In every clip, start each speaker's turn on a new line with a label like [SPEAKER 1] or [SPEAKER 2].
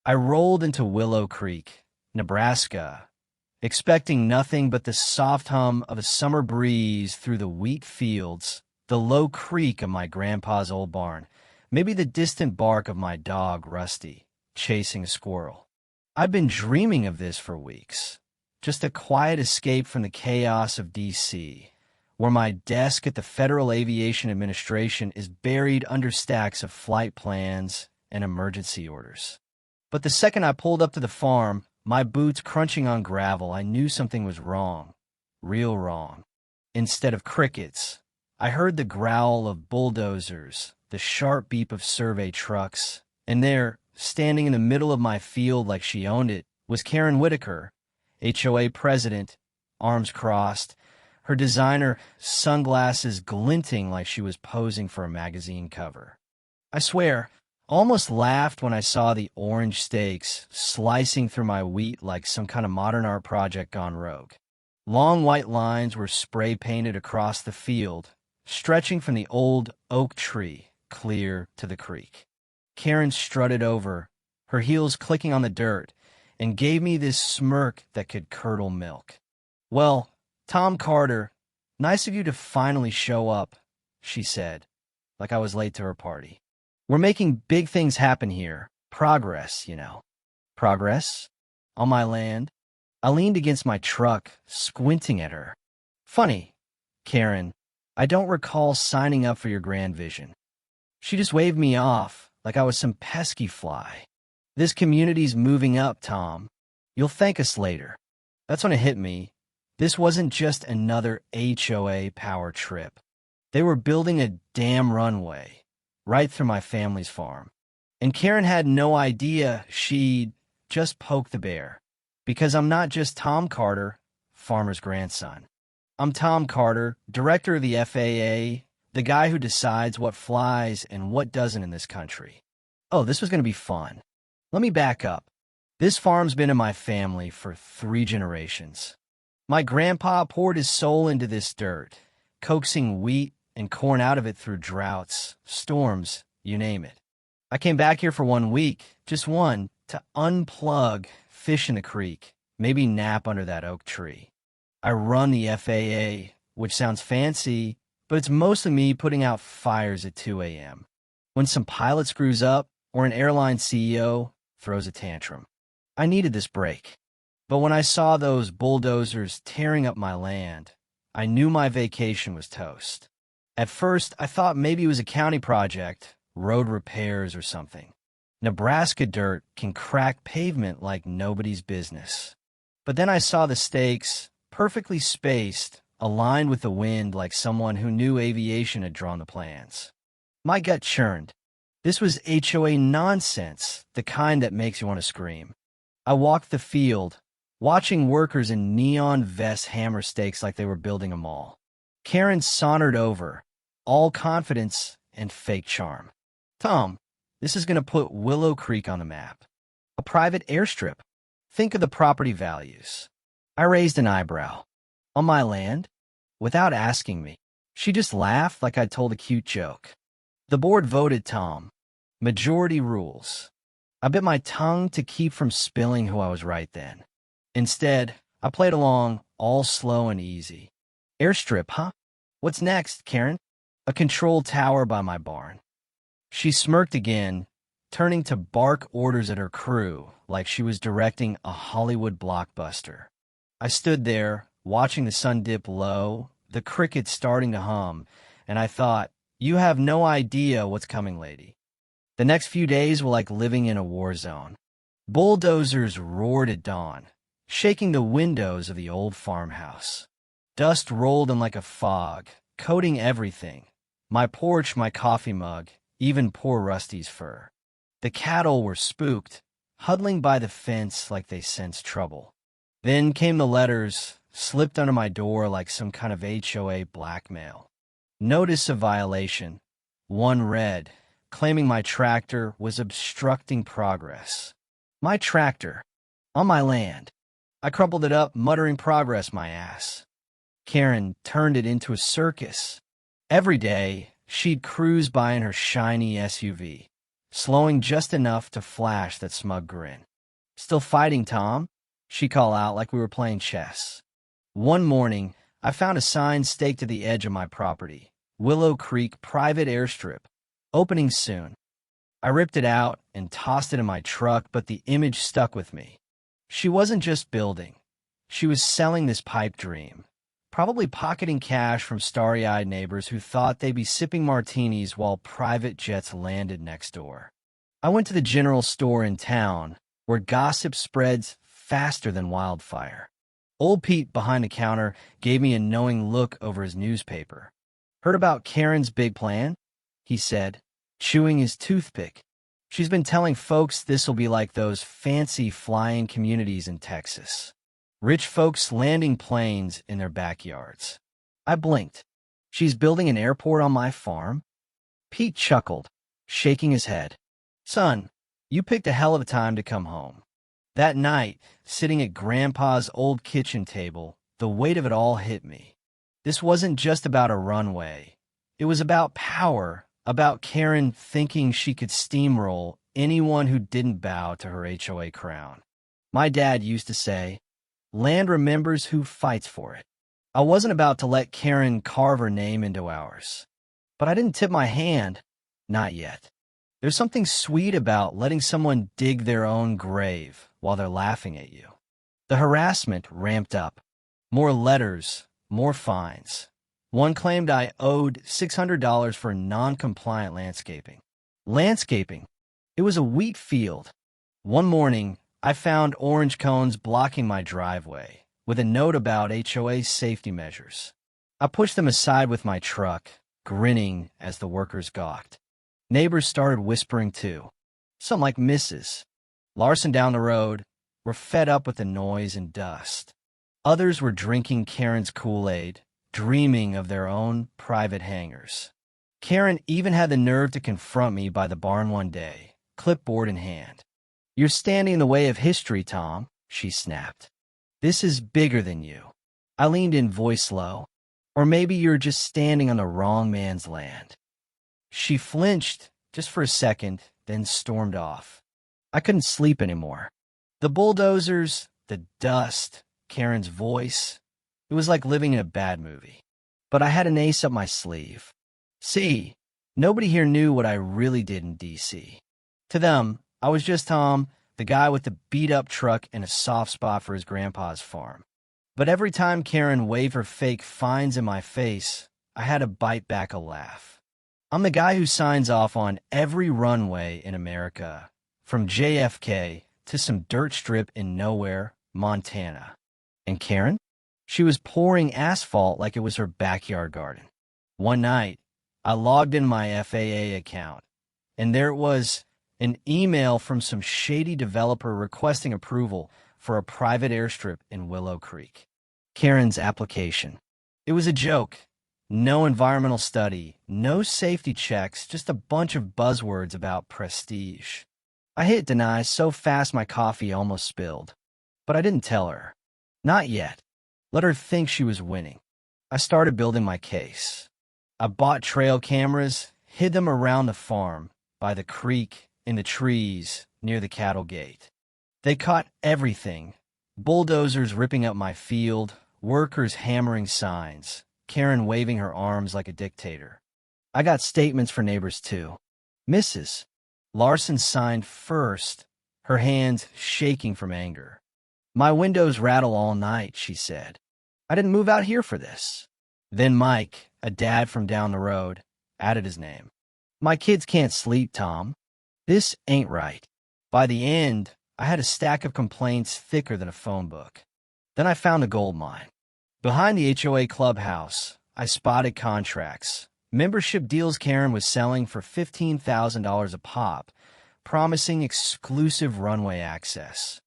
[SPEAKER 1] I rolled into Willow Creek, Nebraska, expecting nothing but the soft hum of a summer breeze through the wheat fields, the low creak of my grandpa's old barn, maybe the distant bark of my dog, Rusty, chasing a squirrel. I've been dreaming of this for weeks. Just a quiet escape from the chaos of D.C., where my desk at the Federal Aviation Administration is buried under stacks of flight plans and emergency orders. But the second I pulled up to the farm, my boots crunching on gravel, I knew something was wrong. Real wrong. Instead of crickets, I heard the growl of bulldozers, the sharp beep of survey trucks, and there, standing in the middle of my field like she owned it, was Karen Whitaker, HOA president, arms crossed, her designer sunglasses glinting like she was posing for a magazine cover. I swear, almost laughed when I saw the orange steaks slicing through my wheat like some kind of modern art project gone rogue. Long white lines were spray-painted across the field, stretching from the old oak tree clear to the creek. Karen strutted over, her heels clicking on the dirt, and gave me this smirk that could curdle milk. "Well, Tom Carter, nice of you to finally show up," she said, like I was late to her party. "We're making big things happen here. Progress, you know." "Progress? On my land?" I leaned against my truck, squinting at her. "Funny, Karen, I don't recall signing up for your grand vision." She just waved me off like I was some pesky fly. "This community's moving up, Tom. You'll thank us later." That's when it hit me. This wasn't just another HOA power trip. They were building a damn runway right through my family's farm. And Karen had no idea she'd just poked the bear. Because I'm not just Tom Carter, farmer's grandson. I'm Tom Carter, director of the FAA, the guy who decides what flies and what doesn't in this country. Oh, this was going to be fun. Let me back up. This farm's been in my family for 3 generations. My grandpa poured his soul into this dirt, coaxing wheat and corn out of it through droughts, storms, you name it. I came back here for 1 week, just one, to unplug, fish in the creek, maybe nap under that oak tree. I run the FAA, which sounds fancy, but it's mostly me putting out fires at 2 a.m. when some pilot screws up or an airline CEO throws a tantrum. I needed this break. But when I saw those bulldozers tearing up my land, I knew my vacation was toast. At first, I thought maybe it was a county project, road repairs or something. Nebraska dirt can crack pavement like nobody's business. But then I saw the stakes, perfectly spaced, aligned with the wind like someone who knew aviation had drawn the plans. My gut churned. This was HOA nonsense, the kind that makes you want to scream. I walked the field, watching workers in neon vests hammer stakes like they were building a mall. Karen sauntered over, all confidence and fake charm. "Tom, this is going to put Willow Creek on the map. A private airstrip. Think of the property values." I raised an eyebrow. "On my land?" Without asking me. She just laughed like I'd told a cute joke. "The board voted, Tom. Majority rules." I bit my tongue to keep from spilling who I was right then. Instead, I played along, all slow and easy. "Airstrip, huh? What's next, Karen?" "A control tower by my barn." She smirked again, turning to bark orders at her crew like she was directing a Hollywood blockbuster. I stood there, watching the sun dip low, the crickets starting to hum, and I thought, you have no idea what's coming, lady. The next few days were like living in a war zone. Bulldozers roared at dawn, shaking the windows of the old farmhouse. Dust rolled in like a fog, coating everything. My porch, my coffee mug, even poor Rusty's fur. The cattle were spooked, huddling by the fence like they sensed trouble. Then came the letters, slipped under my door like some kind of HOA blackmail. Notice of violation. One read, claiming my tractor was obstructing progress. My tractor. On my land. I crumpled it up, muttering progress my ass. Karen turned it into a circus. Every day, she'd cruise by in her shiny SUV, slowing just enough to flash that smug grin. "Still fighting, Tom?" she called out like we were playing chess. One morning, I found a sign staked to the edge of my property. Willow Creek Private Airstrip. Opening soon. I ripped it out and tossed it in my truck, but the image stuck with me. She wasn't just building. She was selling this pipe dream. Probably pocketing cash from starry-eyed neighbors who thought they'd be sipping martinis while private jets landed next door. I went to the general store in town, where gossip spreads faster than wildfire. Old Pete behind the counter gave me a knowing look over his newspaper. "Heard about Karen's big plan?" he said, chewing his toothpick. "She's been telling folks this'll be like those fancy flying communities in Texas. Rich folks landing planes in their backyards." I blinked. "She's building an airport on my farm?" Pete chuckled, shaking his head. "Son, you picked a hell of a time to come home." That night, sitting at Grandpa's old kitchen table, the weight of it all hit me. This wasn't just about a runway. It was about power, about Karen thinking she could steamroll anyone who didn't bow to her HOA crown. My dad used to say, "Land remembers who fights for it." I wasn't about to let Karen carve her name into ours. But I didn't tip my hand. Not yet. There's something sweet about letting someone dig their own grave while they're laughing at you. The harassment ramped up. More letters, more fines. One claimed I owed $600 for non-compliant landscaping. Landscaping? It was a wheat field. One morning, I found orange cones blocking my driveway, with a note about HOA safety measures. I pushed them aside with my truck, grinning as the workers gawked. Neighbors started whispering too. Some like Mrs. Larson down the road were fed up with the noise and dust. Others were drinking Karen's Kool-Aid, dreaming of their own private hangars. Karen even had the nerve to confront me by the barn one day, clipboard in hand. "You're standing in the way of history, Tom," she snapped. "This is bigger than you." I leaned in, voice low. "Or maybe you're just standing on the wrong man's land." She flinched just for a second, then stormed off. I couldn't sleep anymore. The bulldozers, the dust, Karen's voice. It was like living in a bad movie. But I had an ace up my sleeve. See, nobody here knew what I really did in D.C. To them, I was just Tom, the guy with the beat-up truck and a soft spot for his grandpa's farm. But every time Karen waved her fake fines in my face, I had to bite back a laugh. I'm the guy who signs off on every runway in America, from JFK to some dirt strip in nowhere, Montana. And Karen? She was pouring asphalt like it was her backyard garden. One night, I logged in my FAA account, and there it was, an email from some shady developer requesting approval for a private airstrip in Willow Creek. Karen's application. It was a joke. No environmental study, no safety checks, just a bunch of buzzwords about prestige. I hit deny so fast my coffee almost spilled. But I didn't tell her. Not yet. Let her think she was winning. I started building my case. I bought trail cameras, hid them around the farm, by the creek, in the trees, near the cattle gate. They caught everything. Bulldozers ripping up my field, workers hammering signs, Karen waving her arms like a dictator. I got statements for neighbors too. Mrs. Larson signed first, her hands shaking from anger. "My windows rattle all night," she said. "I didn't move out here for this." Then Mike, a dad from down the road, added his name. "My kids can't sleep, Tom. This ain't right." By the end, I had a stack of complaints thicker than a phone book. Then I found a gold mine. Behind the HOA clubhouse, I spotted contracts. Membership deals Karen was selling for $15,000 a pop, promising exclusive runway access.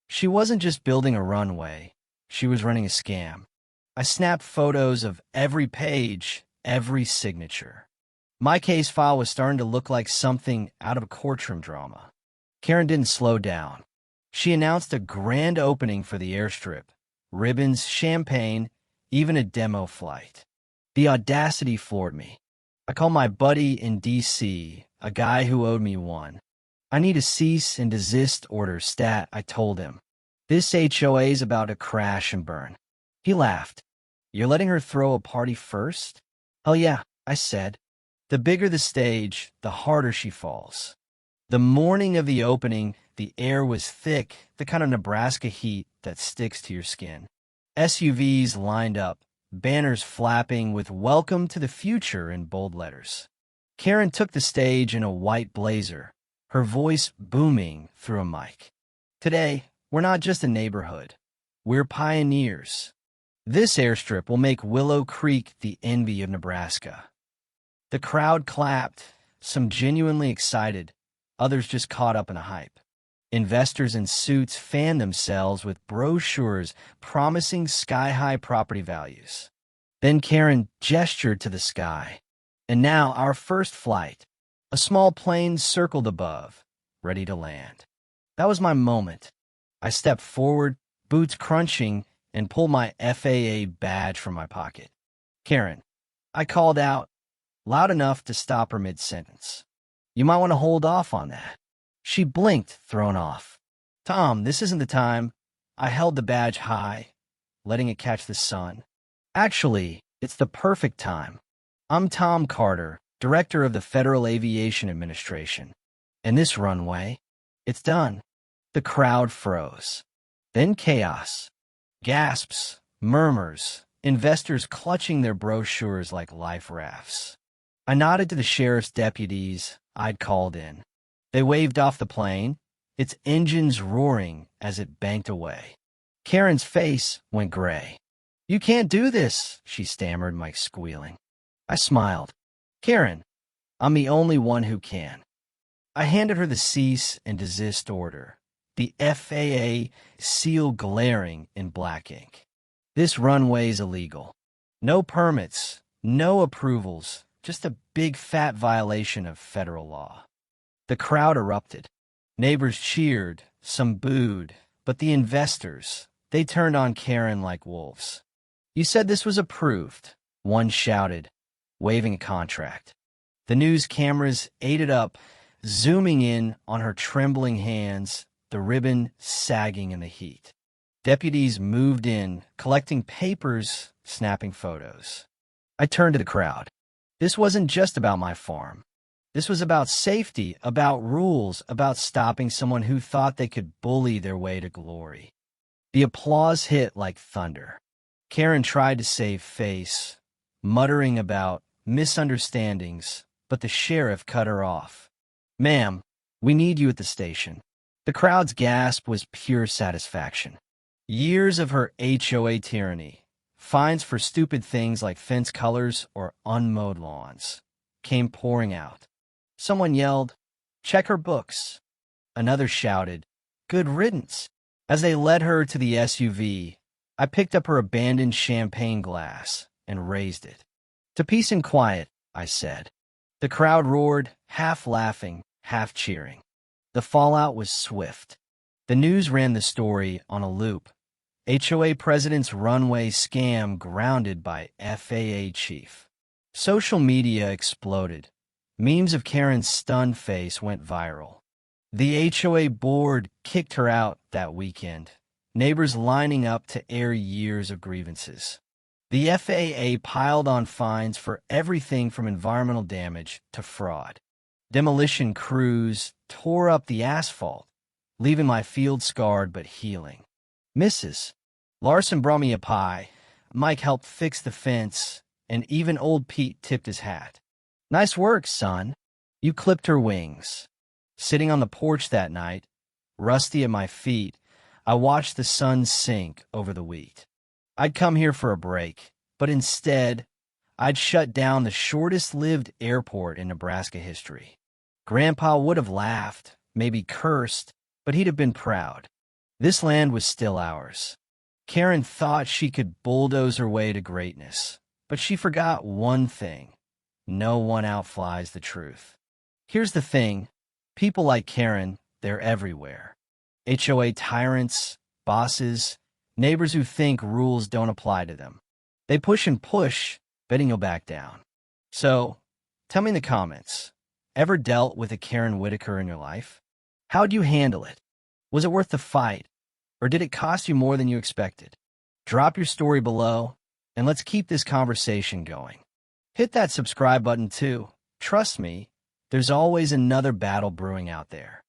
[SPEAKER 1] She wasn't just building a runway, she was running a scam. I snapped photos of every page, every signature. My case file was starting to look like something out of a courtroom drama. Karen didn't slow down. She announced a grand opening for the airstrip. Ribbons, champagne, even a demo flight. The audacity floored me. I called my buddy in D.C., a guy who owed me one. I need a cease and desist order stat, I told him. This HOA's about to crash and burn. He laughed. You're letting her throw a party first? Hell yeah, I said. The bigger the stage, the harder she falls. The morning of the opening, the air was thick, the kind of Nebraska heat that sticks to your skin. SUVs lined up, banners flapping with "Welcome to the Future" in bold letters. Karen took the stage in a white blazer, her voice booming through a mic. Today, we're not just a neighborhood. We're pioneers. This airstrip will make Willow Creek the envy of Nebraska. The crowd clapped, some genuinely excited, others just caught up in the hype. Investors in suits fanned themselves with brochures promising sky-high property values. Then Karen gestured to the sky. And now our first flight. A small plane circled above, ready to land. That was my moment. I stepped forward, boots crunching, and pulled my FAA badge from my pocket. Karen, I called out, loud enough to stop her mid-sentence. You might want to hold off on that. She blinked, thrown off. Tom, this isn't the time. I held the badge high, letting it catch the sun. Actually, it's the perfect time. I'm Tom Carter, Director of the Federal Aviation Administration. And this runway, it's done. The crowd froze. Then chaos. Gasps, murmurs, investors clutching their brochures like life rafts. I nodded to the sheriff's deputies I'd called in. They waved off the plane, its engines roaring as it banked away. Karen's face went gray. You can't do this, she stammered, like squealing. I smiled. Karen, I'm the only one who can. I handed her the cease and desist order, the FAA seal glaring in black ink. This runway's illegal. No permits, no approvals, just a big fat violation of federal law. The crowd erupted. Neighbors cheered, some booed, but the investors, they turned on Karen like wolves. You said this was approved, one shouted, waving a contract. The news cameras ate it up, zooming in on her trembling hands, the ribbon sagging in the heat. Deputies moved in, collecting papers, snapping photos. I turned to the crowd. This wasn't just about my farm. This was about safety, about rules, about stopping someone who thought they could bully their way to glory. The applause hit like thunder. Karen tried to save face, muttering about misunderstandings, but the sheriff cut her off. Ma'am, we need you at the station. The crowd's gasp was pure satisfaction. Years of her HOA tyranny, fines for stupid things like fence colors or unmowed lawns, came pouring out. Someone yelled, check her books. Another shouted, good riddance. As they led her to the SUV, I picked up her abandoned champagne glass and raised it. To peace and quiet, I said. The crowd roared, half laughing, half cheering. The fallout was swift. The news ran the story on a loop. HOA president's runway scam grounded by FAA chief. Social media exploded. Memes of Karen's stunned face went viral. The HOA board kicked her out that weekend, neighbors lining up to air years of grievances. The FAA piled on fines for everything from environmental damage to fraud. Demolition crews tore up the asphalt, leaving my field scarred but healing. Mrs. Larson brought me a pie. Mike helped fix the fence, and even old Pete tipped his hat. Nice work, son. You clipped her wings. Sitting on the porch that night, rusty at my feet, I watched the sun sink over the wheat. I'd come here for a break, but instead, I'd shut down the shortest-lived airport in Nebraska history. Grandpa would have laughed, maybe cursed, but he'd have been proud. This land was still ours. Karen thought she could bulldoze her way to greatness, but she forgot one thing. No one outflies the truth. Here's the thing. People like Karen, they're everywhere. HOA tyrants, bosses, neighbors who think rules don't apply to them. They push and push, betting you'll back down. So, Tell me in the comments, ever dealt with a Karen Whitaker in your life? How'd you handle it? Was it worth the fight, or did it cost you more than you expected? Drop your story below, and let's keep this conversation going. Hit that subscribe button too. Trust me, there's always another battle brewing out there.